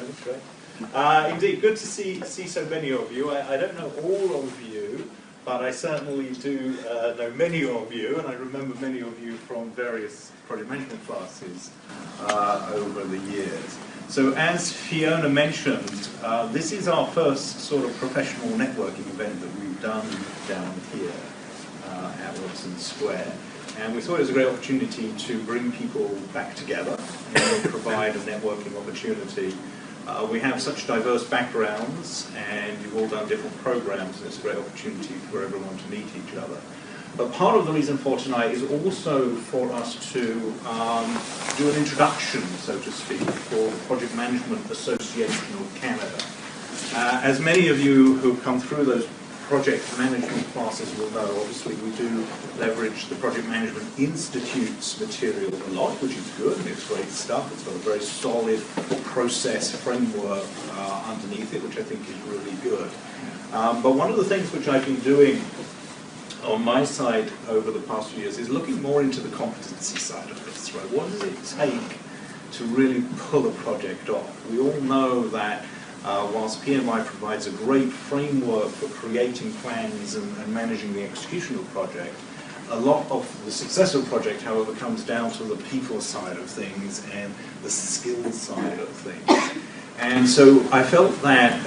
That's great. Indeed, good to see so many of you. I don't know all of you, but I certainly do know many of you, and I remember many of you from various project management classes over the years. So as Fiona mentioned, this is our first sort of professional networking event that we've done down here at Watson Square. And we thought it was a great opportunity to bring people back together and provide a networking opportunity. We have such diverse backgrounds, and you've all done different programs, and it's a great opportunity for everyone to meet each other. But part of the reason for tonight is also for us to do an introduction, so to speak, for the Project Management Association of Canada. As many of you who've come through those project management classes will know, obviously we do leverage the Project Management Institute's material a lot, which is good, and it's great stuff. It's got a very solid process framework underneath it, which I think is really good. But one of the things which I've been doing on my side over the past few years is looking more into the competency side of this, right? What does it take to really pull a project off? We all know that whilst PMI provides a great framework for creating plans and managing the execution of the project, a lot of the success of the project, however, comes down to the people side of things and the skill side of things. And so I felt that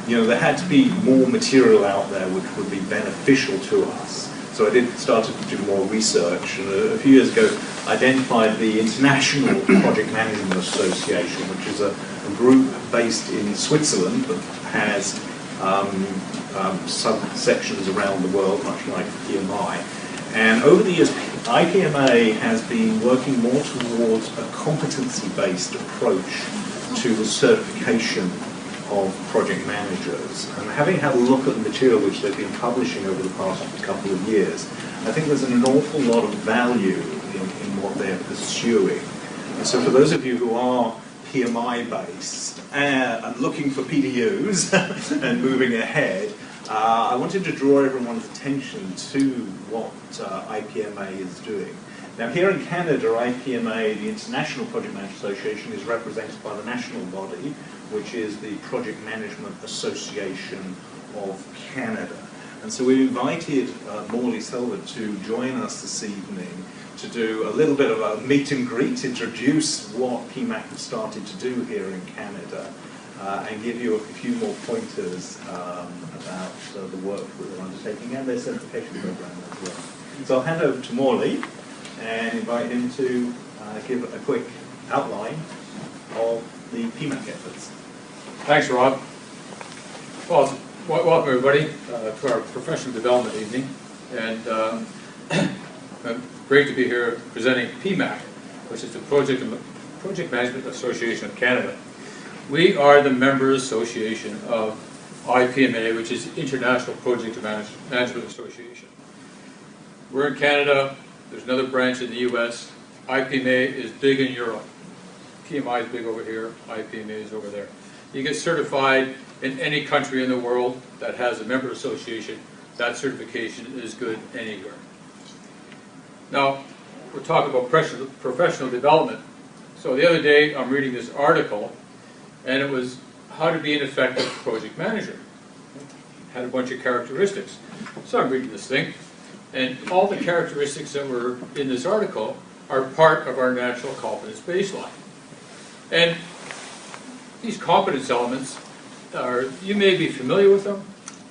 you know, there had to be more material out there which would be beneficial to us. So I started to do more research, and a few years ago identified the International Project Management Association, which is a group based in Switzerland that has subsections around the world, much like PMI. And over the years, IPMA has been working more towards a competency-based approach to the certification of project managers. And having had a look at the material which they've been publishing over the past couple of years, I think there's an awful lot of value in what they're pursuing. And so for those of you who are PMI based and looking for PDUs and moving ahead, I wanted to draw everyone's attention to what IPMA is doing. Now here in Canada, IPMA, the International Project Management Association, is represented by the national body, which is the Project Management Association of Canada. And so we invited Morley Selver to join us this evening to do a little bit of a meet and greet, introduce what PMAC has started to do here in Canada, and give you a few more pointers about the work that they're undertaking and their certification program as well. So I'll hand over to Morley and invite him to give a quick outline of the PMAC efforts. Thanks, Rob. Well, welcome everybody to our professional development evening, and great to be here presenting PMAC, which is the Project Management Association of Canada. We are the member association of IPMA, which is International Project Management Association. We're in Canada. There's another branch in the US. IPMA is big in Europe. PMI is big over here. IPMA is over there. You get certified in any country in the world that has a member association. That certification is good anywhere. Now, we're talking about professional development. So the other day, I'm reading this article, and it was how to be an effective project manager. It had a bunch of characteristics. So I'm reading this thing, and all the characteristics that were in this article are part of our national competence baseline. And these competence elements are, you may be familiar with them,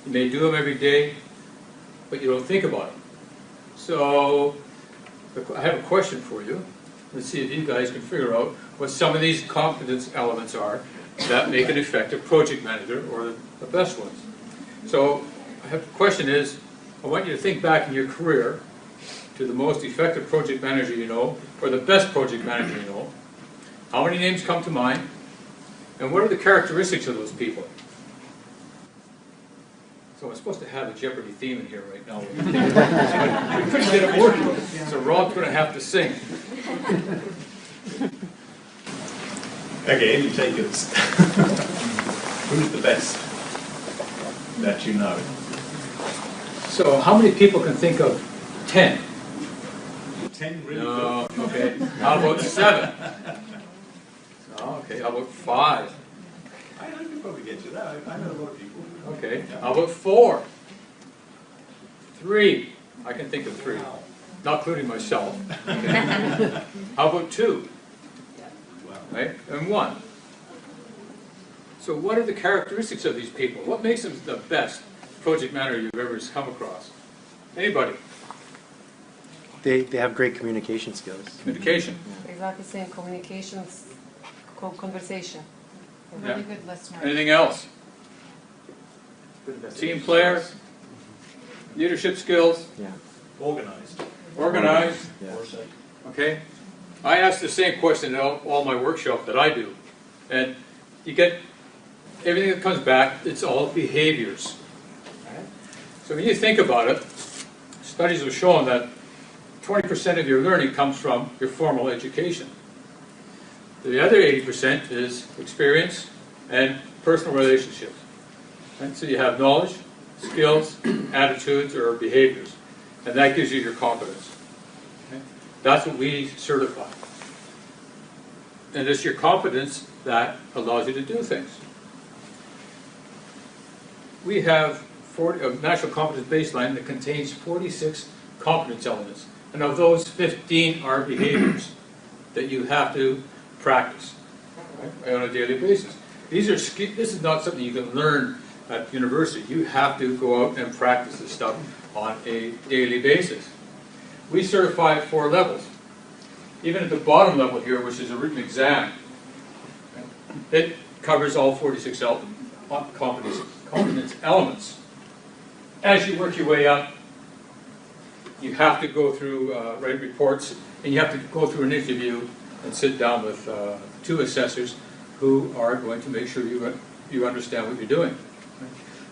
you may do them every day, but you don't think about them. So I have a question for you. Let's see if you guys can figure out what some of these competence elements are that make an effective project manager, or the best ones. So the question is, I want you to think back in your career to the most effective project manager you know, or the best project manager you know. How many names come to mind? And what are the characteristics of those people? So I'm supposed to have a Jeopardy theme in here right now. We couldn't get it working, so Rob's going to have to sing. Okay, you take it. Who's the best that you know? So how many people can think of 10? 10 really no, good. Okay. How about 7? Okay, how about 5? I can probably get to that. I know a lot of people. Okay, how about 4? 3? I can think of 3, not including myself. Okay. How about 2? Right? And 1. So what are the characteristics of these people? What makes them the best project manager you've ever come across? Anybody? They have great communication skills. Communication. Exactly same. Communications, conversation. Yeah. Really good listener. Anything else? Team player? Leadership skills? Yeah. Organized. Organized? Yeah. Okay. I ask the same question at all my workshops that I do. And you get everything that comes back, it's all behaviors. So when you think about it, studies have shown that 20% of your learning comes from your formal education. The other 80% is experience and personal relationships. Right? So you have knowledge, skills, attitudes, or behaviors. And that gives you your competence. Okay? That's what we certify. And it's your competence that allows you to do things. We have a national competence baseline that contains 46 competence elements. And of those, 15 are behaviors that you have to practice, right, on a daily basis. This is not something you can learn at university. You have to go out and practice this stuff on a daily basis. We certify at 4 levels. Even at the bottom level here, which is a written exam, it covers all 46 competence elements. As you work your way up, you have to go through write reports, and you have to go through an interview and sit down with 2 assessors who are going to make sure you understand what you're doing.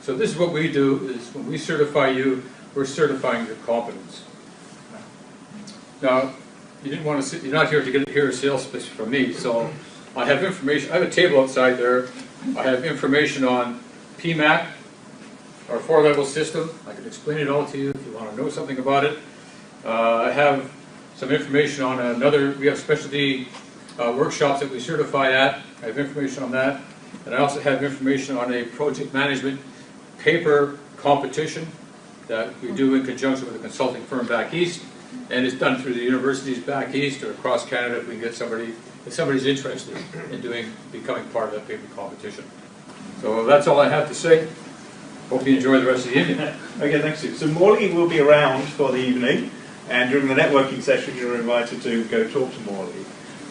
So this is what we do, is when we certify you, we're certifying your competence. Now, you're not here to hear a sales pitch from me, so I have information. I have a table outside there. I have information on PMAC, our 4-level system. I can explain it all to you if you want to know something about it. I have some information on we have specialty workshops that we certify at. I have information on that. And I also have information on a project management paper competition that we do in conjunction with a consulting firm back east. And it's done through the universities back east or across Canada if we can get somebody, if somebody's interested in becoming part of that paper competition. So that's all I have to say. Hope you enjoy the rest of the evening. Okay, thanks, Sue. So Morley will be around for the evening, and during the networking session you're invited to go talk to Morley.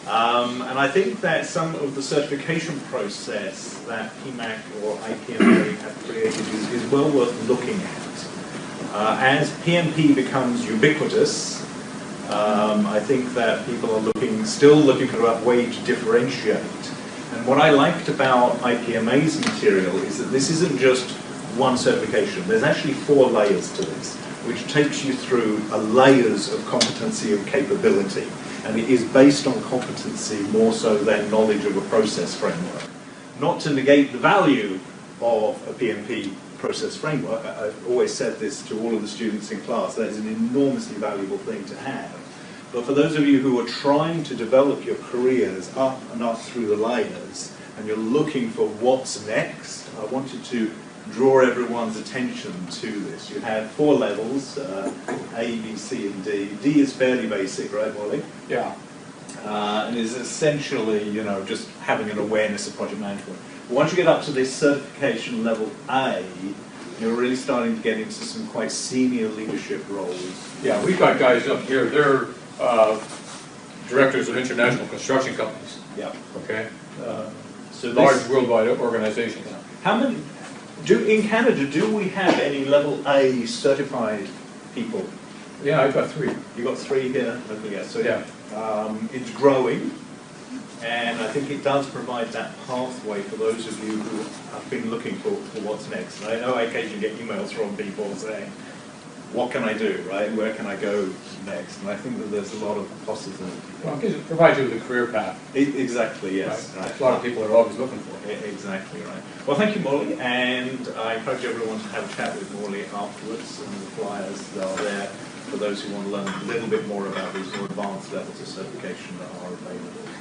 And I think that some of the certification process that PMAC or IPMA have created is well worth looking at. As PMP becomes ubiquitous, I think that people are still looking for a way to differentiate. And what I liked about IPMA's material is that this isn't just one certification. There's actually 4 layers to this, which takes you through layers of competency and capability. And it is based on competency more so than knowledge of a process framework. Not to negate the value of a PMP process framework. I've always said this to all of the students in class, that is an enormously valuable thing to have. But for those of you who are trying to develop your careers up and up through the layers, and you're looking for what's next, I wanted to draw everyone's attention to this. You have 4 levels, A, B, C, and D. D is fairly basic, right, Morley? Yeah. And is essentially, just having an awareness of project management. But once you get up to this certification level A, you're really starting to get into some quite senior leadership roles. Yeah, we've got guys up here. They're directors of international construction companies. Yeah. Okay. So large worldwide organizations. How many? In Canada, do we have any level A certified people? Yeah, I've got 3. You've got 3 here. Okay, so yeah, it's growing, and I think it does provide that pathway for those of you who have been looking for what's next. And I know I occasionally get emails from people saying, what can I do, right? Where can I go next? And I think that there's a lot of possibility. well, it provides you with a career path. Exactly, yes. Right. That's a lot of people are always looking for. Exactly right. Well, thank you, Morley, and I encourage everyone to have a chat with Morley afterwards, and the flyers are there for those who want to learn a little bit more about these more advanced levels of certification that are available.